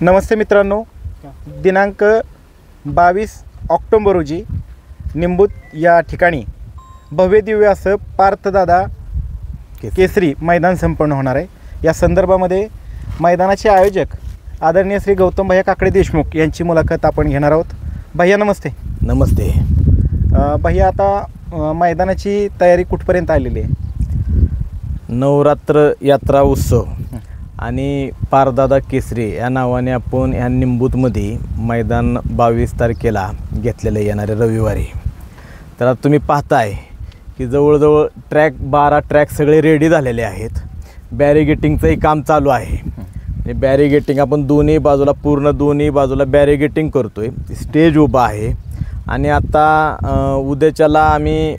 नमस्ते मित्रांनो, दिनांक 22 ऑक्टोबर रोजी निंबूत या ठिकाणी भव्यदिव्य असं पार्थदादा केसरी मैदान संपन्न होणार आहे। या संदर्भामध्ये मैदानाचे आयोजक आदरणीय श्री गौतम भैया काकडे देशमुख यांची मुलाखत आपण घेणार आहोत। भैया नमस्ते। नमस्ते भैया, आता मैदानाची तयारी कुठपर्यंत आलेली आहे? नवरात्र यात्रा उत्सव आणि पारदादा केसरी या नावाने आपण ह्या निंबूतमध्ये मैदान 22 तारखेला घेतलेलं येणारे रविवारी। तर आता तुम्ही पाहताय की जवळजवळ 12 ट्रॅक सगळे रेडी झालेले आहेत। बॅरिगेटिंगचंही काम चालू आहे आणि बॅरिगेटिंग आपण पूर्ण दोन्ही बाजूला बॅरिगेटिंग करतोय। स्टेज उभा आहे आणि आता उद्याच्याला आम्ही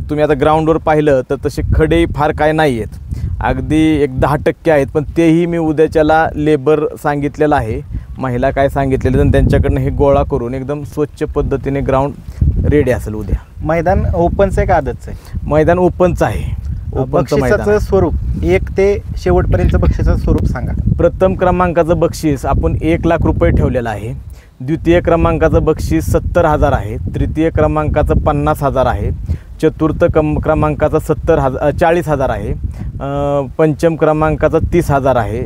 तुम्ही आता ग्राउंडवर पाहिलं तर तसे खडे फार काय नाही आहेत, अगदी एक 10% आहेत, पण तेही मी उद्याच्याला लेबर सांगितलेलं आहे, महिला काय सांगितलेलं तर त्यांच्याकडनं हे गोळा करून एकदम स्वच्छ पद्धतीने ग्राउंड रेडी असेल उद्या। मैदान ओपनचं आहे का आदतचं आहे? मैदान ओपनचं आहे। बक्षिसाचं स्वरूप 1 ते शेवटपर्यंत बक्षिसाचं स्वरूप सांगा। प्रथम क्रमांकाचं बक्षीस आपण 1 लाख रुपये ठेवलेलं आहे। द्वितीय क्रमांकाचं बक्षीस 70,000 आहे। तृतीय क्रमांकाचं 50,000 आहे। चतुर्थ क्रमांकाचं 40,000 आहे। पंचम क्रमांकाचं 30,000 आहे।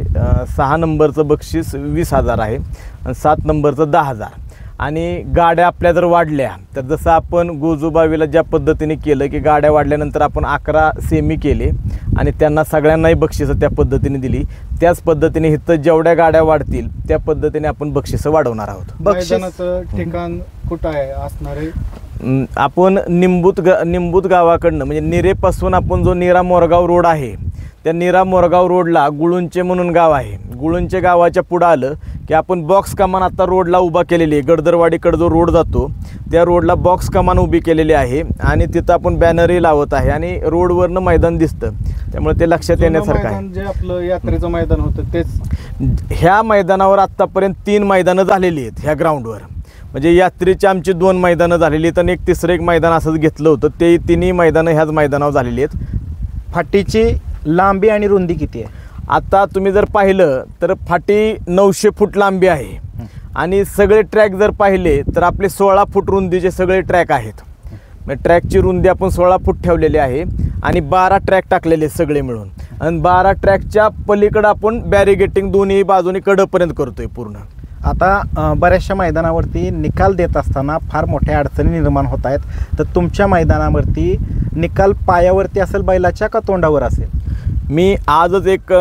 6 नंबरचं बक्षीस 20,000 आहे आणि 7 नंबरचं 10,000। आणि गाड्या आपल्या जर वाढल्या तर जसं आपण गोजूबावीला ज्या पद्धतीने केलं की गाड्या वाढल्यानंतर आपण 11 सेमी केले आणि त्यांना सगळ्यांनाही बक्षिसं त्या पद्धतीने दिली, त्याच पद्धतीने इथं जेवढ्या गाड्या वाढतील त्या पद्धतीने आपण बक्षिसं वाढवणार आहोत। बक्षिसाचं ठिकाण कुठं आहे असणार आहे? आपण निंबूत गावाकडनं म्हणजे निरेपासून आपण जो नीरा मोरगाव रोड आहे त्या नीरा मोरगाव रोडला गुळुंचे म्हणून गाव आहे। गुळुंचे गावाच्या पुढं आलं की आपण बॉक्स कमान आता रोडला उभा केलेली आहे। गडदरवाडीकडे जो रोड जातो त्या रोडला बॉक्स कमान उभी केलेली आहे आणि तिथं आपण बॅनरही लावत आहे आणि रोडवरनं मैदान दिसतं, त्यामुळे ते लक्षात येण्यासारखं आहे। जे आपलं यात्रेचं मैदान होतं तेच ह्या मैदानावर आत्तापर्यंत 3 मैदानं झालेली आहेत ह्या ग्राउंडवर। म्हणजे यात्रेची आमची 2 मैदानं झालेली आहेत आणि तिसरं मैदान असंच घेतलं होतं, ते तिन्ही मैदानं ह्याच मैदानावर झालेली आहेत। फाटीची लांबी आणि रुंदी किती आहे? आता तुम्ही जर पाहिलं तर फाटी 900 फूट लांबी आहे आणि सगळे ट्रॅक जर पाहिले तर आपले 16 फूट रुंदीचे सगळे ट्रॅक आहेत। म्हणजे ट्रॅकची रुंदी आपण 16 फूट ठेवलेली आहे आणि 12 ट्रॅक टाकलेले सगळे मिळून, आणि 12 ट्रॅकच्या पलीकडं आपण बॅरिगेटिंग दोन्ही बाजूनी कडपर्यंत करतोय पूर्ण। आता बऱ्याचशा मैदानावरती निकाल देत असताना फार मोठ्या अडचणी निर्माण होत आहेत, तर तुमच्या मैदानावरती निकाल पायावरती असेल बैलाच्या का तोंडावर असेल? मी आजच एक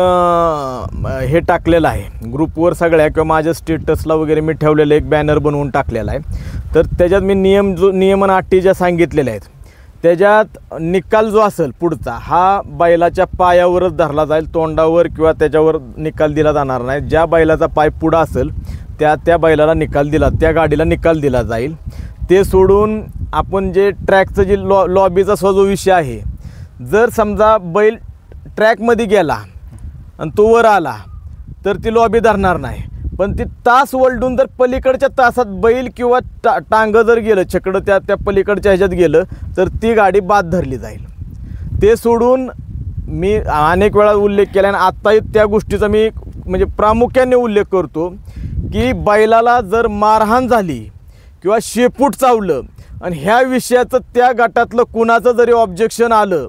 हे टाकलेलं आहे ग्रुपवर सगळ्या किंवा माझ्या स्टेटसला वगैरे मी ठेवलेलं एक बॅनर बनवून टाकलेला आहे। तर त्याच्यात मी नियमन अटी ज्या सांगितलेल्या आहेत त्याच्यात निकाल जो असेल पुढचा हा बैलाच्या पायावरच धरला जाईल, तोंडावर किंवा त्याच्यावर निकाल दिला जाणार नाही। ज्या बैलाचा पाय पुढं असेल त्या बैलाला निकाल दिला, त्या गाडीला निकाल दिला जाईल। ते सोडून आपण जे ट्रॅकचं जे लॉबीचा जो विषय आहे, जर समजा बैल ट्रॅकमध्ये गेला आणि तो वर आला तर ती लॉबी धरणार नाही, पण ती तास वलडून जर पलीकडच्या तासात बैल किंवा टांगं जर गेलं छकडं त्या पलीकडच्या ह्याच्यात गेलं तर ती गाडी बाद धरली जाईल। ते सोडून मी अनेक वेळा उल्लेख केला आणि आत्ताही त्या गोष्टीचा मी म्हणजे प्रामुख्याने उल्लेख करतो की बैलाला जर मारहाण झाली किंवा शेपूट चावलं आणि ह्या विषयाचं त्या गटातलं कुणाचं जरी ऑब्जेक्शन आलं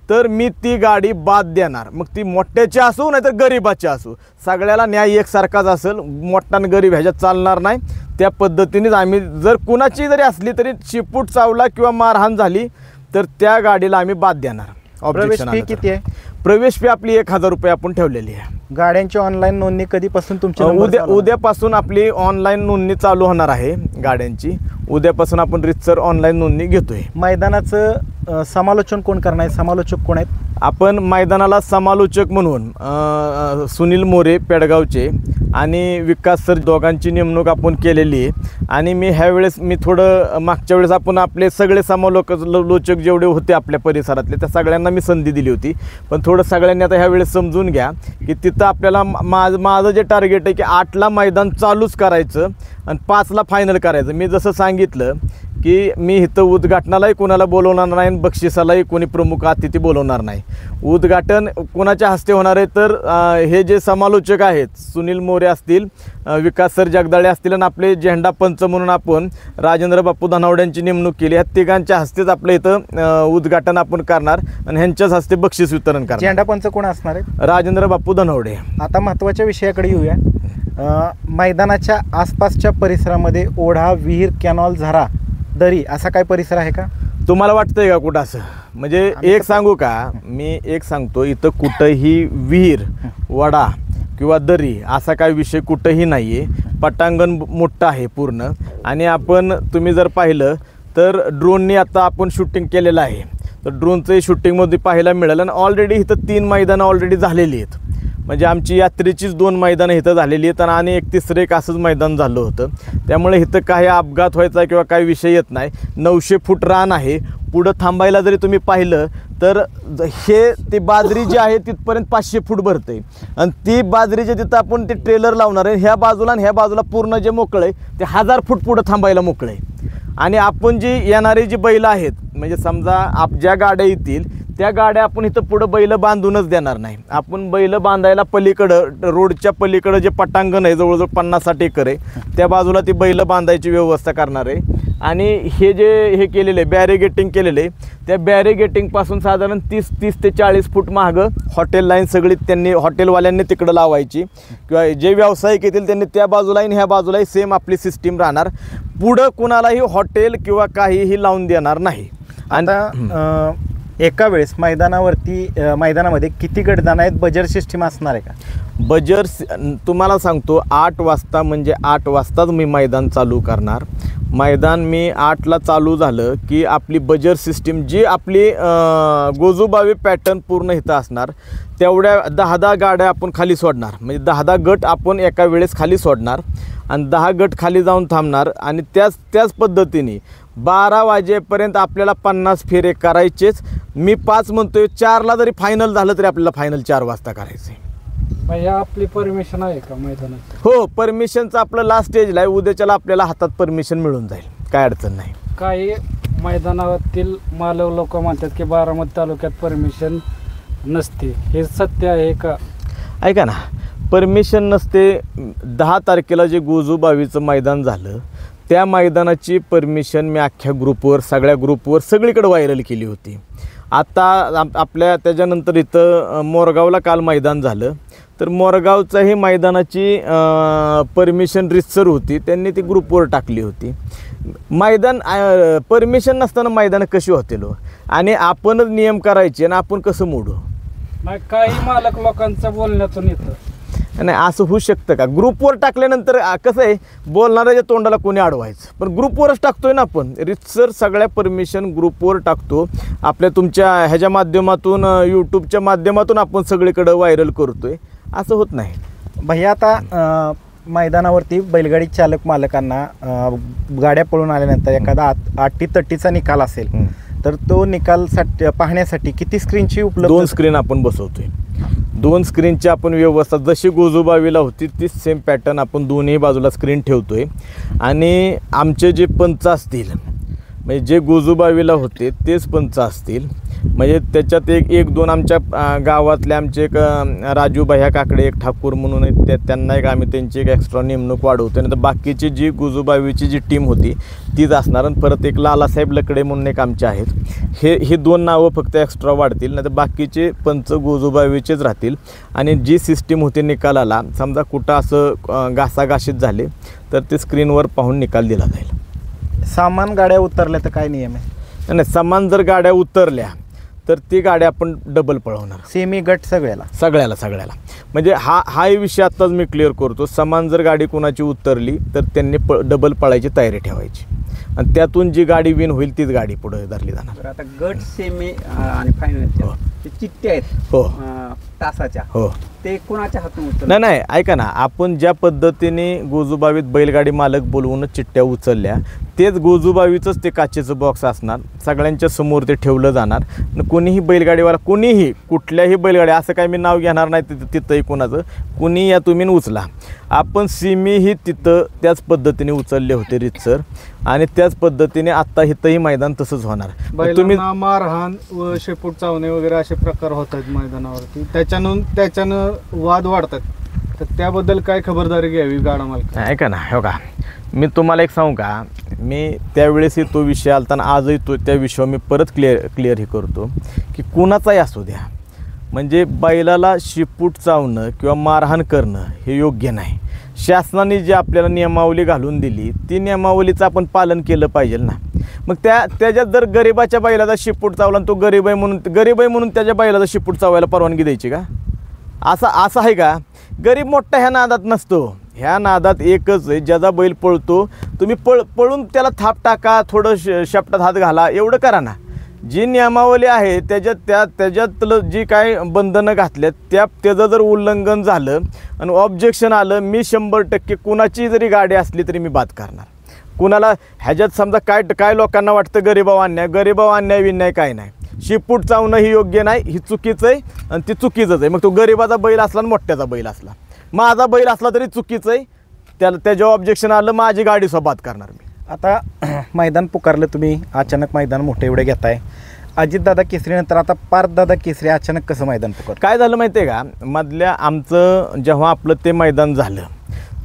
तर मी ती गाडी बाद देणार, मग ती मोठ्याची असो नाही तर गरीबाची असो, सगळ्याला न्याय एकसारखाच असेल। मोठा आणि गरीब ह्याच्यात चालणार नाही। त्या पद्धतीनेच आम्ही जर कुणाची जरी असली तरी शेपूट चावला किंवा मारहाण झाली तर त्या गाडीला आम्ही बाद देणार। प्रवेश फी किती आहे? प्रवेश फी आपली 1,000 रुपये आपण ठेवलेली आहे। गाड्यांची ऑनलाईन नोंदणी कधीपासून तुमची? उद्यापासून आपली ऑनलाईन नोंदणी चालू होणार आहे गाड्यांची। उद्यापासून आपण रितसर ऑनलाईन नोंदणी घेतोय। मैदानाचं समालोचन कोण करणार आहे? समालोचक कोण आहेत? आपण मैदानाला समालोचक म्हणून सुनील मोरे पेडगावचे आणि विकास सर दोघांची नेमणूक आपण केलेली आहे। आणि मी ह्यावेळेस थोडं मागच्या वेळेस आपण आपले सगळे समालोचक जेवढे होते आपल्या परिसरातले त्या सगळ्यांना मी संधी दिली होती, पण थोडं सगळ्यांनी आता ह्यावेळेस समजून घ्या की तिथं आपल्याला माझं जे टार्गेट आहे की 8ला मैदान चालूच करायचं आणि 5ला फायनल करायचं। मी जसं सांगितलं की मी इथं उद्घाटनालाही कोणाला बोलवणार नाही आणि बक्षिसालाही कोणी प्रमुख अतिथी बोलवणार नाही. उद्घाटन कोणाच्या हस्ते होणार आहे तर हे जे समालोचक आहेत सुनील मोरे असतील, विकास सर जगदाळे असतील आणि आपले झेंडा पंच म्हणून आपण राजेंद्र बापू धनावड्यांची नेमणूक केली. ह्या तिघांच्या हस्तेच आपलं इथं उद्घाटन आपण करणार आणि ह्यांच्याच हस्ते बक्षीस वितरण करणार. झेंडा पंच कोण असणार आहे? राजेंद्र बापू धनावडे. आता महत्त्वाच्या विषयाकडे येऊया. मैदानाच्या आसपासच्या परिसरामध्ये ओढा, विहीर, कॅनॉल, झरा, दरी असा काय परिसर आहे का? तुम्हाला वाटतंय का कुठं असं? म्हणजे एक सांगू का, मी एक सांगतो, इथं कुठंही विहीर, वडा किंवा दरी असा काय विषय कुठंही नाही आहे. पटांगण मोठं आहे पूर्ण. आणि आपण तुम्ही जर पाहिलं तर ड्रोननी आता आपण शूटिंग केलेलं आहे, तर ड्रोनचंही शूटिंगमध्ये पाहायला मिळालं. आणि ऑलरेडी इथं 3 मैदानं ऑलरेडी झालेली आहेत. म्हणजे आमची यात्रेचीच 2 मैदानं इथं झालेली आहेत आणि एक तिसरं एक असंच मैदान झालं होतं. त्यामुळे इथं काही अपघात व्हायचा किंवा काही विषय येत नाही. 900 फूट रान आहे. पुढं थांबायला जरी तुम्ही पाहिलं तर हे ती बाजरी जी आहे तिथपर्यंत 500 फूट भरते आणि ती बाजरीचे तिथं आपण ते ट्रेलर लावणार आहे. ह्या बाजूला आणि ह्या बाजूला पूर्ण जे मोकळं आहे ते 1000 फूट पुढं थांबायला मोकळं आहे. आणि आपण जी येणारी जी बैलं आहेत, म्हणजे समजा ज्या गाड्या येतील त्या गाड्या आपण इथं पुढं बैलं बांधूनच देणार नाही. आपण बैलं बांधायला पलीकडं, रोडच्या पलीकडं जे पटांगण आहे जवळजवळ 50-60 एकर आहे, त्या बाजूला ती बैलं बांधायची व्यवस्था करणार आहे. आणि हे जे हे केलेलं आहे बॅरिगेटिंग केलेलं आहे, त्या बॅरिगेटिंगपासून साधारण 30 ते 40 फूट मागं हॉटेल लाईन सगळी त्यांनी हॉटेलवाल्यांनी तिकडं लावायची किंवा जे व्यावसायिक येतील त्यांनी त्या बाजूला आणि ह्या बाजूलाही सेम आपली सिस्टीम राहणार. पुढं कुणालाही हॉटेल किंवा काहीही लावून देणार नाही. आता एका वेळेस मैदानामध्ये किती गट जाणार आहेत? बजर सिस्टीम असणार आहे का? बजर तुम्हाला सांगतो 8 वाजता म्हणजे 8 वाजताच मी मैदान चालू करणार. मैदान मी 8ला चालू झालं की आपली बजर सिस्टीम जी आपली गोजूबावी पॅटर्न पूर्ण इथं असणार. तेवढ्या 10 गाड्या आपण खाली सोडणार. म्हणजे 10 गट आपण एका वेळेस खाली सोडणार आणि 10 गट खाली जाऊन थांबणार. आणि त्याच पद्धतीने 12 वाजेपर्यंत आपल्याला 50 फेरे करायचेच. मी 5 म्हणतोय, 4ला जरी फायनल झालं तरी आपल्याला फायनल 4 वाजता करायचं आहे. भैया आपली परमिशन आहे का मैदानाची? हो, परमिशनचं आपलं लास्ट स्टेजला आहे. उद्याच्याला आपल्याला हातात परमिशन मिळून जाईल, काय अडचण नाही. काही मैदानातील मालक लोक म्हणतात की बारामती तालुक्यात परमिशन नसते, हे सत्य आहे का? ऐका ना, परमिशन नसते. 10 तारखेला जे गोजूबावीचं मैदान झालं त्या मैदानाची परमिशन मी अख्ख्या ग्रुपवर, सगळ्या ग्रुपवर सगळीकडे व्हायरल केली होती. आता आपल्या त्याच्यानंतर इथं मोरगावला काल मैदान झालं, तर मोरगावच्याही मैदानाची परमिशन रितसर होती, त्यांनी ती ग्रुपवर टाकली होती. मैदान परमिशन नसताना मैदानं कशी होतील आणि आपणच नियम करायचे आणि आपण कसं मोडू? नाही, काही मालक लोकांचं बोलण्यातून येतं. नाही, असं होऊ शकतं का? ग्रुपवर टाकल्यानंतर कसं आहे, बोलणाऱ्याच्या तोंडाला कोणी अडवायचं, पण ग्रुपवरच टाकतोय ना आपण. रितसर सगळ्या परमिशन ग्रुपवर टाकतो. आपल्या तुमच्या ह्याच्या माध्यमातून, यूट्यूबच्या माध्यमातून आपण सगळीकडं व्हायरल करतोय. असं होत नाही. भैया आता मैदानावरती बैलगाडी चालक मालकांना गाड्या पळून आल्यानंतर एखादा अटीतटीचा निकाल असेल तर तो निकाल पाहण्यासाठी किती स्क्रीनची उपलब्ध? 2 स्क्रीन आपण बसवतोय. 2 स्क्रीनची आपण व्यवस्था जशी गोजूबावीला होती तीच सेम पॅटर्न आपण दोन्ही बाजूला स्क्रीन ठेवतोय. आणि आमचे जे पंच असतील, म्हणजे जे गोजूबावीला होते तेच पंच असतील. म्हणजे त्याच्यात एक 2 आमच्या गावातले आमचे एक राजू भैया काकडे, एक ठाकूर म्हणून आहेत, त्यांना एक आम्ही त्यांची एक एक्स्ट्रा नेमणूक वाढवतो. नाही तर बाकीची जी गोजूबावीची जी टीम होती तीच असणार. आणि परत एक लालासाहेब लकडे म्हणून एक आमचे आहेत, हे 2 नावं फक्त एक्स्ट्रा वाढतील. नाही तर बाकीचे पंच गोजूबावीचेच राहतील. आणि जी सिस्टीम होती निकालाला, समजा कुठं असं घासाघाशीत झाले तर ते स्क्रीनवर पाहून निकाल दिला जाईल. सामान गाड्या उतरल्या तर काय नियम आहे? नाही, समान जर गाड्या उतरल्या तर ती गाडी आपण डबल पळवणार. सेमी गट सगळ्याला म्हणजे हाही विषय आत्ताच मी क्लिअर करतो. समान जर गाडी कोणाची उतरली तर त्यांनी डबल पळायची तयारी ठेवायची आणि त्यातून जी गाडी विन होईल तीच गाडी पुढे धरली जाणार. आता गट, सेमी आणि फायनल चिठ्ठ्या आहेत हो तासाच्या. हो ते कोणाच्या हातून उचललं? नाही नाही, ऐका ना, आपण ज्या पद्धतीने गोजूबावीत बैलगाडी मालक बोलवून चिठ्ठ्या उचलल्या, तेच गोजूबावीचंच ते काचेचं बॉक्स असणार, सगळ्यांच्या समोर ते ठेवलं जाणार. कोणीही बैलगाडीवाला, कोणीही कुठल्याही बैलगाडी, असं काही मी नाव घेणार नाही तिथंही कोणाचं, कुणी या तुम्ही उचला. आपण सिमीही तिथं त्याच पद्धतीने उचलले होते रीतसर, आणि त्याच पद्धतीने आत्ता इथंही मैदान तसंच होणार. तुम्ही बैलांना मारहाण व शेपूट चावणे वगैरे असे प्रकार होत आहेत मैदानावरती, त्याच्यानं वाद वाढतात. तर त्याबद्दल काय खबरदारी घ्यावी गाडा मालक? ऐका ना, हो का, मी तुम्हाला एक सांगू का, मी त्यावेळेसही तो विषय आलता आणि आजही त्या विषयावर मी परत क्लिअर हे करतो की कुणाचाही असू द्या, म्हणजे बैलाला शिपूट चावणं किंवा मारहाण करणं हे योग्य नाही. शासनाने जी आपल्याला नियमावली घालून दिली, ती नियमावलीचं आपण पालन केलं पाहिजे ना. मग त्याच्यात जर गरिबाच्या बैलाचा शिपूट चावला आणि तो गरीब आहे म्हणून त्याच्या बैलाचा शिपूट चावायला परवानगी द्यायची का? असं आहे का? गरीब मोठा ह्या नादात नसतो. ह्या नादात एकच आहे, ज्याचा बैल पळतो तुम्ही पळून त्याला थाप टाका, थोडं शेपटात हात घाला, एवढं करा ना. जी नियमावली आहे त्याच्यातलं जी काय बंधनं घातल्यात त्याचं जर उल्लंघन झालं आणि ऑब्जेक्शन आलं, मी 100% कुणाची जरी गाडी असली तरी मी बाद करणार. कुणाला ह्याच्यात समजा काय लोकांना वाटतं गरीबाव अन्याय विन्याय काय नाही. शिपूट चावणं ही योग्य नाही, ही चुकीचं आहे आणि ती चुकीचंच आहे. मग तो गरीबाचा बैल असला आणि मोठ्याचा बैल असला, माझा बैल असला तरी चुकीचं आहे. त्याच्यावर ऑब्जेक्शन आलं, माझी गाडी बाद करणार मी. आता मैदान पुकारलं तुम्ही, अचानक मैदान मोठे एवढे घेताय. अजितदादा केसरीनंतर आता पार्थदादा केसरी अचानक कसं मैदान पुकारलं? काय झालं माहिती आहे का, मधल्या आमचं जेव्हा आपलं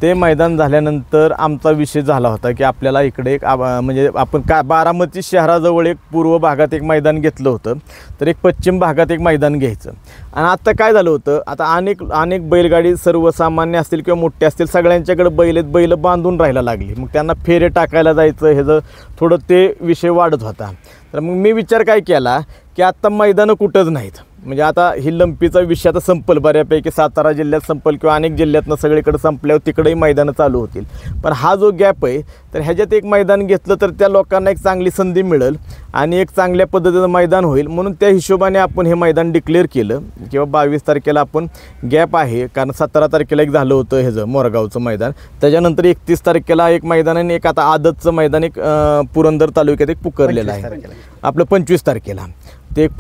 ते मैदान झाल्यानंतर आमचा विषय झाला होता की आपल्याला इकडे एक म्हणजे आपण बारामती शहराजवळ एक पूर्व भागात एक मैदान घेतलं होतं, तर एक पश्चिम भागात एक मैदान घ्यायचं. आणि आता काय झालं होतं, आता अनेक बैलगाडी सर्वसामान्य असतील किंवा मोठे असतील, सगळ्यांच्याकडे बैल बांधून राहायला लागली. मग त्यांना फेरे टाकायला जायचं, ह्याचं थोडं ते विषय वाढत होता. तर मग मी विचार काय केला की आता मैदानं कुठंच नाहीत, म्हणजे आता ही लंपीचा विषय आता संपल, बऱ्यापैकी सातारा जिल्ह्यात संपल किंवा अनेक जिल्ह्यातनं सगळीकडे संपल्यावर तिकडेही मैदानं चालू होतील. पण हा जो गॅप आहे, तर ह्याच्यात एक मैदान घेतलं तर त्या लोकांना एक चांगली संधी मिळेल आणि एक चांगल्या पद्धतीचं मैदान होईल. म्हणून त्या हिशोबाने आपण हे मैदान डिक्लेअर केलं किंवा 22 तारखेला आपण गॅप आहे, कारण 17 तारखेला एक झालं होतं ह्याचं मोरगावचं मैदान, त्याच्यानंतर 31 तारखेला एक मैदान आणि एक आता आदतचं मैदान एक पुरंदर तालुक्यात एक पुकारलेलं आहे आपलं 25 तारखेला. ते एक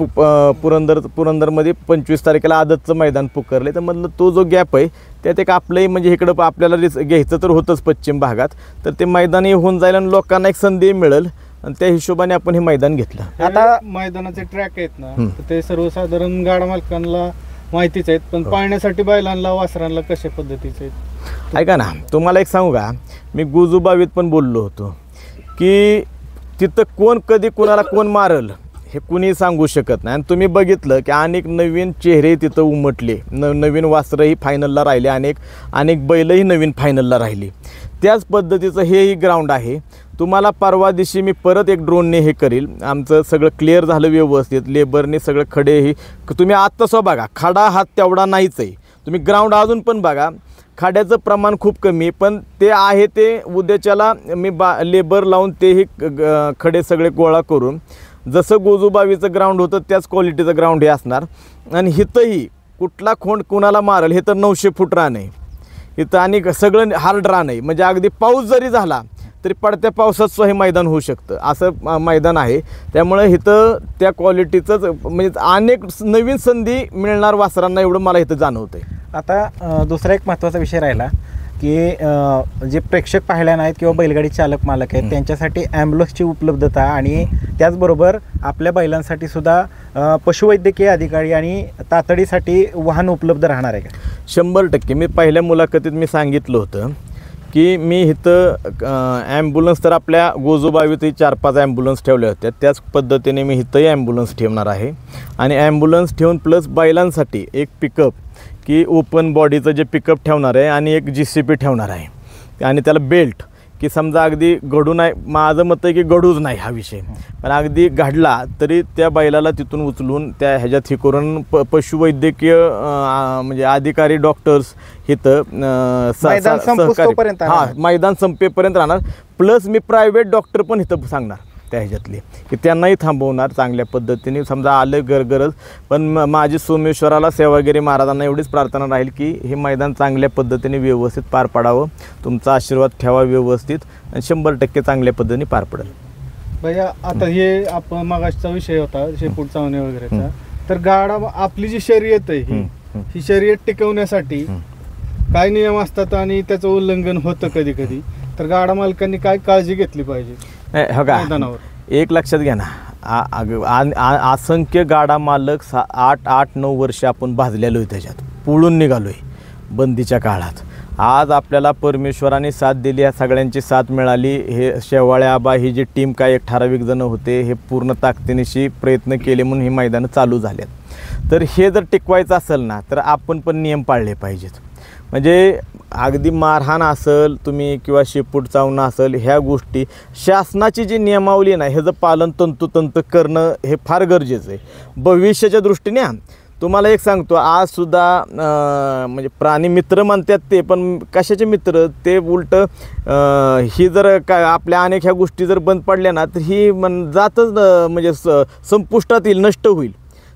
पुरंदरमध्ये 25 तारखेला आदतचं मैदान पुकारले. तर मधलं तो जो गॅप आहे त्यात एक आपलंही म्हणजे इकडं आपल्याला घ्यायचं तर होतंच पश्चिम भागात, तर ते मैदानही होऊन जाईल आणि लोकांना एक संधी मिळेल आणि त्या हिशोबाने आपण हे मैदान घेतलं. आता मैदानाचे ट्रॅक आहेत ना, तर ते सर्वसाधारण गाडा मालकांना माहितीच आहेत, पण पाळण्यासाठी बैलांना वासरांना कशा पद्धतीचे आहेत? ऐका ना, तुम्हाला एक सांगू का, मी गोजूबावीत पण बोललो होतो की तिथं कोण कधी कोणाला कोण मारल हे कुणी सांगू शकत नाही. आणि तुम्ही बघितलं की अनेक नवीन चेहरे तिथं उमटले, नवीन वासरंही फायनलला राहिले, अनेक बैलही नवीन फायनलला राहिली. त्याच पद्धतीचं हेही ग्राउंड आहे. तुम्हाला परवा दिवशी मी परत एक ड्रोनने हे करील, आमचं सगळं क्लिअर झालं व्यवस्थित, लेबरने सगळं खडेही तुम्ही आत्ता सो बघा, खडा हात तेवढा नाहीच आहे. तुम्ही ग्राउंड अजून पण बघा, खाड्याचं प्रमाण खूप कमी, पण ते आहे ते उद्याच्याला मी लेबर लावून तेही खडे सगळे गोळा करून जसं गोजूबावीचं ग्राउंड होतं त्याच क्वालिटीचं ग्राउंड हे असणार. आणि इथंही कुठला खोंड कुणाला मारेल हे तर 900 फूट रान आहे इथं, आणि सगळं हार्ड रान आहे, म्हणजे अगदी पाऊस जरी झाला तरी पडत्या पावसात हे मैदान होऊ शकतं असं मैदान आहे. त्यामुळे इथं त्या क्वालिटीचंच म्हणजे अनेक नवीन संधी मिळणार वासरांना, एवढं मला इथं जाणवतं आहे. आता दुसरा एक महत्त्वाचा विषय राहिला की जे प्रेक्षक पाहिल्या नाहीत किंवा बैलगाडी चालक मालक आहेत त्यांच्यासाठी ॲम्ब्युलन्सची उपलब्धता आणि त्याचबरोबर आपल्या बैलांसाठी सुद्धा पशुवैद्यकीय अधिकारी आणि तातडीसाठी वाहन उपलब्ध राहणार आहे का? 100%. मी पहिल्या मुलाखतीत मी सांगितलं होतं की मी इथं ॲम्ब्युलन्स तर आपल्या गोजूबावीतही 4-5 ॲम्ब्युलन्स ठेवल्या होत्या, त्याच पद्धतीने मी इथंही ॲम्ब्युलन्स ठेवणार आहे. आणि ॲम्ब्युलन्स ठेवून प्लस बैलांसाठी एक पिकअप की ओपन बॉडीचं जे पिकअप ठेवणार आहे आणि एक JCB ठेवणार आहे आणि त्याला बेल्ट की समजा अगदी घडू नाही, माझं मत आहे की घडूच नाही हा विषय, पण अगदी घडला तरी त्या बैलाला तिथून उचलून त्या ह्याच्यात हे करून पशुवैद्यकीय म्हणजे अधिकारी डॉक्टर्स इथं मैदान संपेपर्यंत मैदान संपेपर्यंत राहणार. प्लस मी प्रायव्हेट डॉक्टर पण इथं सांगणार त्या ह्याच्यातली की त्यांनाही थांबवणार चांगल्या पद्धतीने समजा आलं गरज. पण माझी सोमेश्वराला सेवागिरी महाराजांना एवढीच प्रार्थना राहील की हे मैदान चांगल्या पद्धतीने व्यवस्थित पार पाडावं. तुमचा आशीर्वाद ठेवा व्यवस्थित आणि 100% चांगल्या पद्धतीने पार पडेल. भैया आता हे आपण मगाशचा विषय होता शेपूट चावणे वगैरेचा, तर गाडा आपली जी शर्यत आहे ही शर्यत टिकवण्यासाठी काय नियम असतात आणि त्याचं उल्लंघन होतं कधी कधी, तर गाडा मालकांनी काय काळजी घेतली पाहिजे हो का, मैदानावर? एक लक्षात घ्या ना, असंख्य गाडा मालक 8-9 वर्ष आपण भाजलेलो आहे, त्याच्यात पुळून निघालो आहे बंदीच्या काळात. आज आपल्याला परमेश्वराने साथ दिली, या सगळ्यांची साथ मिळाली. हे शेवाळे आबा ही जी टीम काय एक ठराविक जण होते हे पूर्ण ताकदीनिशी प्रयत्न केले म्हणून ही मैदानं चालू झाल्यात. तर हे जर टिकवायचं असेल ना तर आपण पण नियम पाळले पाहिजेत. म्हणजे अगदी मारहाण असेल तुम्ही किंवा शेपूट चावणं असेल, ह्या गोष्टी शासनाची जी नियमावली आहे ना ह्याचं पालन तंतोतंत करणं हे फार गरजेचं आहे भविष्याच्या दृष्टीने. तुम्हाला एक सांगतो, आजसुद्धा म्हणजे प्राणी मित्र म्हणतात ते, पण कशाचे मित्र ते उलटं ही जर काय आपल्या अनेक ह्या गोष्टी जर बंद पडल्या ना तर ही जातच म्हणजे संपुष्टात येईल, नष्ट होईल.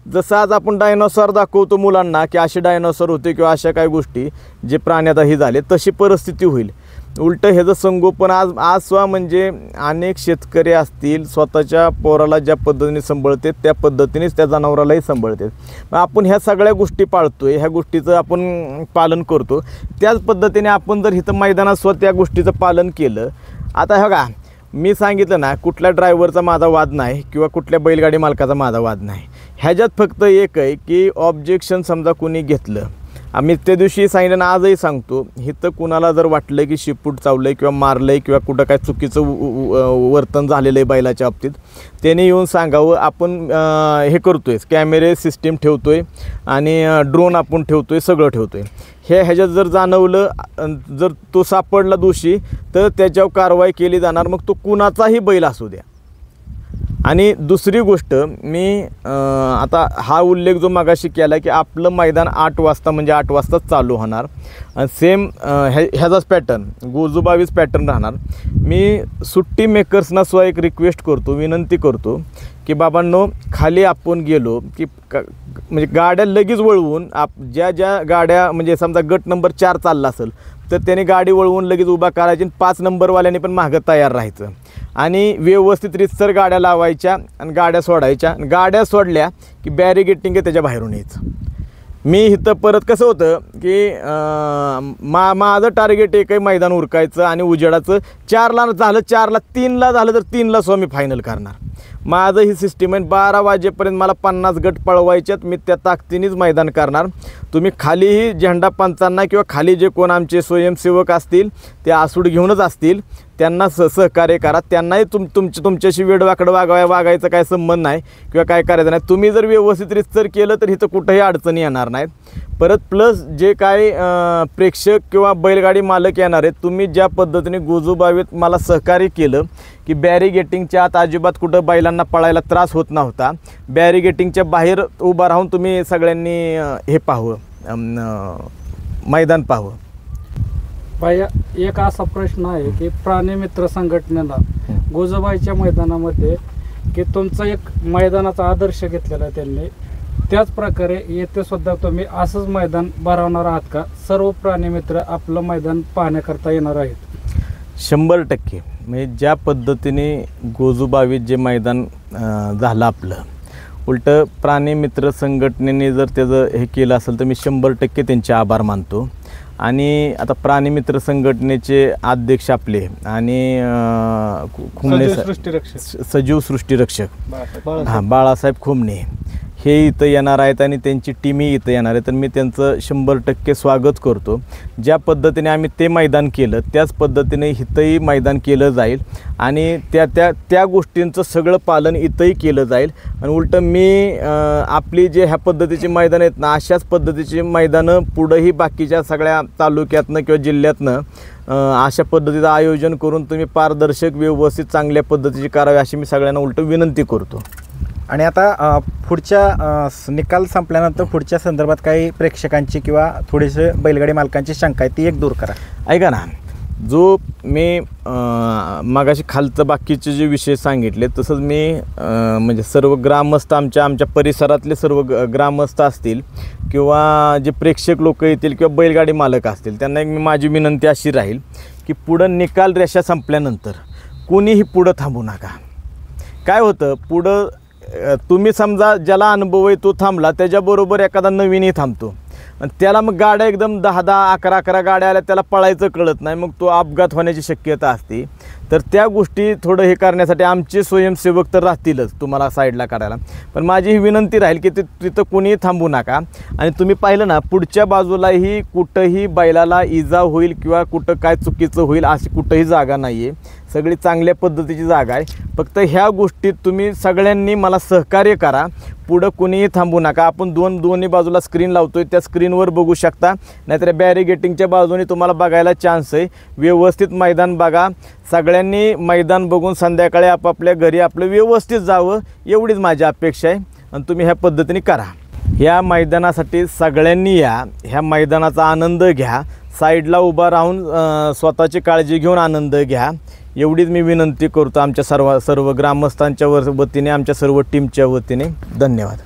जसं आज आपण डायनॉसॉर दाखवतो मुलांना की असे डायनॉसॉर होते किंवा अशा काही गोष्टी जे प्राणी आता ही झाले, तशी परिस्थिती होईल. उलटं ह्याचं संगोपन आज स्वा म्हणजे अनेक शेतकरी असतील स्वतःच्या पोराला ज्या पद्धतीने सांभाळते त्या पद्धतीनेच त्या जनावरालाही सांभाळते. मग आपण ह्या सगळ्या गोष्टी पाळतोय, ह्या गोष्टीचं आपण पालन करतो. त्याच पद्धतीने आपण जर इथं मैदानात स्वतः त्या गोष्टीचं पालन केलं. आता हो का, मी सांगितलं ना कुठल्या ड्रायव्हरचा माझा वाद नाही किंवा कुठल्या बैलगाडी मालकाचा माझा वाद नाही. ह्याच्यात फक्त एक आहे की ऑब्जेक्शन समजा कोणी घेतलं, आम्ही त्या दिवशी सांगितलं ना आजही सांगतो, इथं कुणाला जर वाटलं की शेपूट चावलं किंवा मारलं आहे किंवा कुठं काय चुकीचं वर्तन झालेलं आहे बैलाच्या बाबतीत, त्याने येऊन सांगावं. आपण हे करतो आहे, कॅमेरे सिस्टीम ठेवतो आहे आणि ड्रोन आपण ठेवतो आहे, सगळं ठेवतो आहे. ह्याच्यात जर जाणवलं, जर तो सापडला दोषी तर त्याच्यावर कारवाई केली जाणार, मग तो कुणाचाही बैल असू द्या. आणि दुसरी गोष्ट मी आता हा उल्लेख जो मगाशी केला की आपलं मैदान 8 वाजता म्हणजे 8 वाजताच चालू होणार आणि सेम ह्याचाच पॅटर्न गोजूबावीस पॅटर्न राहणार. मी सुट्टी मेकर्सना सुद्धा एक रिक्वेस्ट करतो, विनंती करतो की बाबांनो, खाली आपण गेलो की म्हणजे गाड्या लगेच वळवून ज्या गाड्या म्हणजे समजा गट नंबर 4 चालला असेल तर त्याने गाडी वळवून लगेच उभा करायची आणि 5 नंबरवाल्याने पण मागं तयार राहायचं आणि व्यवस्थित रितसर गाड्या लावायच्या आणि गाड्या सोडायच्या. गाड्या सोडल्या की बॅरिगेटिंग आहे त्याच्या बाहेरून यायचं. मी इथं परत कसं होतं की माझं टार्गेट एकही मैदान उरकायचं आणि उजेडाचं 4ला झालं 4ला 3ला झालं तर 3ला सुद्धा मी फायनल करणार. माझं ही सिस्टीम आहे. 12 वाजेपर्यंत मला 50 गट पळवायच्यात, मी त्या ताकदीनेच मैदान करणार. तुम्ही खालीही झेंडा पंचांना किंवा खाली जे कोण आमचे स्वयंसेवक असतील ते आसूड घेऊनच असतील त्यांना सहकार्य करा. त्यांनाही तुमच्याशी वेडवाकडं वागायचं काय संबंध नाही किंवा काय करायचं नाही. तुम्ही जर व्यवस्थित रितसर केलं तर इथं कुठंही अडचणी येणार नाहीत. परत प्लस जे काय प्रेक्षक किंवा बैलगाडी मालक येणार आहेत, तुम्ही ज्या पद्धतीने गोजूबावीत मला सहकार्य केलं की बॅरिगेटिंगच्या आत अजिबात कुठं बैलांना पळायला त्रास होत नव्हता, बॅरिगेटिंगच्या बाहेर उभा राहून तुम्ही सगळ्यांनी हे पाहावं, मैदान पाहावं. भैया, एक असा प्रश्न आहे की प्राणी मित्र संघटनेला गोजूबाईच्या मैदानामध्ये की तुमचा एक मैदानाचा आदर्श घेतलेला आहे त्यांनी, त्याच प्रकारे येथे सुद्धा तुम्ही असंच मैदान भरवणार आहात का? सर्व प्राणी मित्र आपलं मैदान पाहण्याकरता येणार आहेत? 100%. म्हणजे ज्या पद्धतीने गोजूबावीत जे मैदान झालं आपलं, उलटं प्राणी मित्र संघटनेने जर त्याचं हे केलं असेल तर मी 100% त्यांचे आभार मानतो. आणि आता प्राणी मित्र संघटनेचे अध्यक्ष आपले आणि सजीव सृष्टीरक्षक बाळासाहेब खोमणे हे इथं येणार आहेत आणि त्यांची टीमही इथं येणार आहे. तर मी त्यांचं 100% स्वागत करतो. ज्या पद्धतीने आम्ही ते मैदान केलं त्याच पद्धतीने इथंही मैदान केलं जाईल आणि त्या गोष्टींचं सगळं पालन इथंही केलं जाईल. आणि उलटं मी आपली जे ह्या पद्धतीची मैदानं आहेत ना, अशाच पद्धतीची मैदानं पुढंही बाकीच्या सगळ्या तालुक्यातनं किंवा जिल्ह्यातनं अशा पद्धतीचं आयोजन करून तुम्ही पारदर्शक व्यवस्थित चांगल्या पद्धतीची करावी अशी मी सगळ्यांना उलटं विनंती करतो. आणि आता पुढच्या निकाल संपल्यानंतर पुढच्या संदर्भात काही प्रेक्षकांची किंवा थोडेसे बैलगाडी मालकांची शंका आहे ती एक दूर करा. ऐका ना, जो मी मगाशी खालचं बाकीचे जे विषय सांगितले तसंच मी म्हणजे सर्व ग्रामस्थ आमच्या परिसरातले सर्व ग्रामस्थ असतील किंवा जे प्रेक्षक लोक येतील किंवा बैलगाडी मालक असतील त्यांना एक माझी विनंती अशी राहील की पुढं निकाल रेषा संपल्यानंतर कोणीही पुढं थांबू नका. काय होतं पुढं तुम्ही समजा ज्याला अनुभव आहे तो थांबला त्याच्याबरोबर एखादा नवीनही थांबतो आणि त्याला मग गाड्या एकदम 10-10 11-11 गाड्या आल्या त्याला पळायचं कळत नाही मग तो अपघात होण्याची शक्यता असते. तर त्या गोष्टी थोडं हे करण्यासाठी आमचे स्वयंसेवक तर राहतीलच तुम्हाला साईडला काढायला पण माझी ही विनंती राहील की तिथं कोणीही थांबू नका. आणि तुम्ही पाहिलं ना पुढच्या बाजूलाही कुठंही बैलाला इजा होईल किंवा कुठं काय चुकीचं होईल अशी कुठंही जागा नाही आहे. सगळी चांगल्या पद्धतीची जागा आहे. फक्त ह्या गोष्टीत तुम्ही सगळ्यांनी मला सहकार्य करा. पुढं कोणीही थांबू नका. आपण दोन्ही बाजूला स्क्रीन लावतोय त्या स्क्रीनवर बघू शकता नाहीतर बॅरिगेटिंगच्या बाजूने तुम्हाला बघायला चान्स आहे. व्यवस्थित मैदान बघा. सगळ्यांनी मैदान बघून संध्याकाळी आपापल्या घरी आपलं व्यवस्थित जावं एवढीच माझी अपेक्षा आहे आणि तुम्ही ह्या पद्धतीने करा. ह्या मैदानासाठी सगळ्यांनी या. ह्या मैदानाचा आनंद घ्या. साईडला उभा राहून स्वतःची काळजी घेऊन आनंद घ्या एवढीच मी विनंती करतो आमच्या सर्व ग्रामस्थांच्या वतीने आमच्या सर्व टीमच्या वतीने. धन्यवाद.